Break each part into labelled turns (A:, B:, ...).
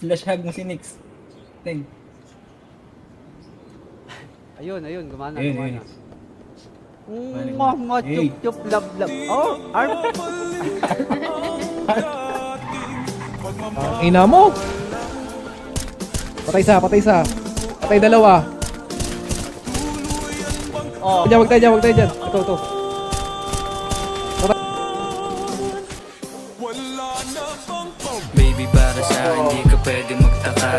A: Flash hug mo si Nix. Ting.
B: Ayun, gumana. Chup, lab. Oh, arm.
C: Ina mo. Patay isa. Patay dalawa.
B: Oh.
C: Wag tayo dyan. Ito.
D: Baby, para sa akin di ka pwede magtaka.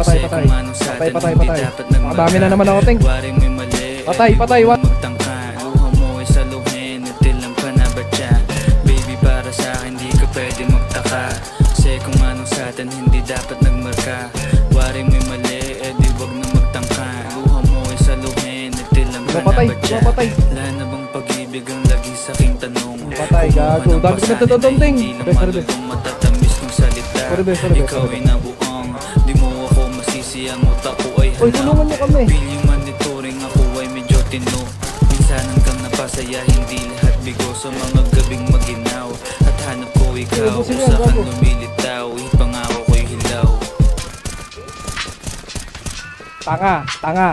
D: Kasi kung anong sa atin hindi dapat nagmagka.
C: Dami na naman ako, Ting.
D: Waring may mali,
C: Patay.
D: magtangka. Luha mo ay saluhin, natilang ka na ba dyan? Baby, para sa akin di ka pwede magtaka. Kasi kung anong sa atin hindi dapat nagmarka. Waring may mali, di wag na magtangka. Luha mo ay saluhin, natilang ka na ba dyan? Wala na bang pag-ibig ang lagi sa aking tanong?
C: Patay, gago. Dami ko nagtataon, Ting.
D: Matatamis kong salita. Ikaw ay nabuang, di mo ako masisi. Ang utak ko ay
C: Uy, tulungan mo kami.
D: Piling monitoring, ako ay medyo tino. Minsan hanggang napasaya, hindi lahat bigo. Sa mga gabing maginaw at hanap ko ikaw. Sa kan lumilitaw, ipangako ko'y hilaw.
C: Tanga.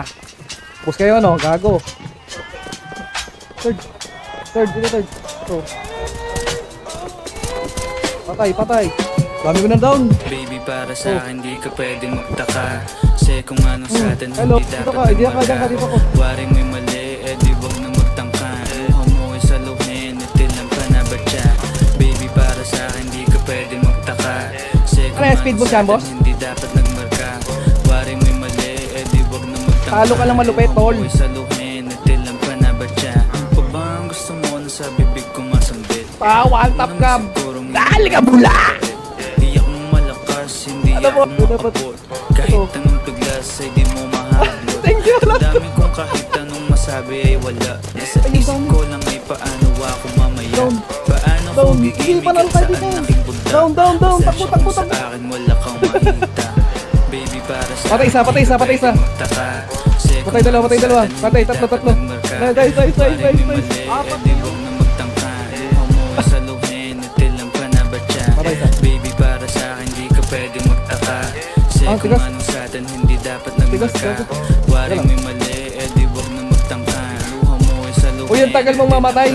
C: Bus kayo, no? Gago. Third. Ito. Patay. Dami ko na down.
D: Baby, para sa akin di ka pwedeng magtaka. Kasi kung ano sa atin
C: Hello,
D: hindi
C: dito
D: dapat
C: ka,
D: magmaka.
C: dito ko.
D: Waring may mali, di wag na magtangka. Luha mo ay saluhin, itilang ka na ba dyan? Baby, para sa akin di ka pwedeng magtaka. Kasi kung ano
C: speed boost
D: sa
C: yan, boss?
D: atin hindi dapat nagmarka. Waring may mali, di wag na magtangka.
C: Talo ka lang malupit, tol.
D: Luha mo ay saluhin, itilang ka na ba dyan? Pag ba ang gusto mo na sa bibig ko masambit?
C: One tap cam. Dali ka bula.
D: Di akong malakas, hindi ako makapot. Kahit anong tuglas ay di mo mahablot. Dami kong kahit anong masabi ay wala. Nasa isip ko lang ay paano ako mamaya. Paano ko gigimigan saan aking bunda.
C: Down. Takbo.
D: Sa akin wala kang makita. Baby, para sa
C: Patay isa. Patay dalawa. Patay, tatlo. Guys.
D: Di wag na magtangka. Luha mo ay saluhin, itilang ka na ba dyan? Baby, para sa akin di ka pwede magtaka. Kasi kung anong sa atin hindi dapat nagmarka. Waring may mali, di wag na magtangka. Luha mo ay saluhin,
C: Uy, ang tagal mong mamatay.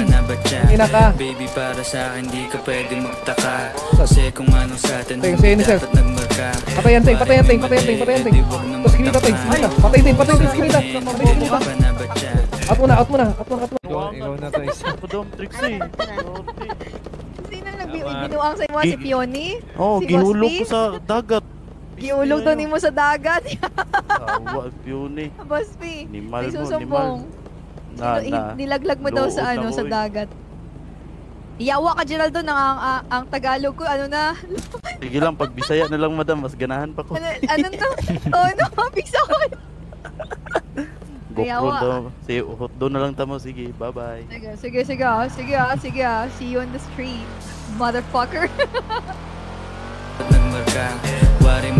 C: Ina ka.
D: Baby, para sa akin di ka pwede magtaka. Kasi kung anong sa atin
C: Ting,
D: hindi
C: sino, sir?
D: dapat nagmarka.
C: Patayan, Ting. Tapos kinita, Ting. Patay, Ting. Kinita. Out muna.
E: Ikaw na tayo. Ako daw ang tricks eh.
F: Sino nagbinuang sa'yo mo? Si Pioni?
E: Oo,
F: Si
E: gihulog
F: Boss
E: ko
F: P?
E: sa dagat.
F: Giulog daw ni mo sa dagat.
E: Wag yun eh.
F: Boss P,
E: Animal
F: may
E: mo,
F: susumbong.
E: Na.
F: Nilaglag mo daw sa
E: Nauuna ko
F: sa
E: eh.
F: dagat. Iyawa ka, Geraldo, ang Tagalog ko, ano na?
E: Sige lang, pag Bisaya na lang madam, mas ganahan pa ko.
F: Ano to? Bisa ko.
E: GoPro daw. Sige, doon na lang tamo. Sige, bye-bye.
F: Sige. See you on the street, motherfucker.
D: Nagmarka, waring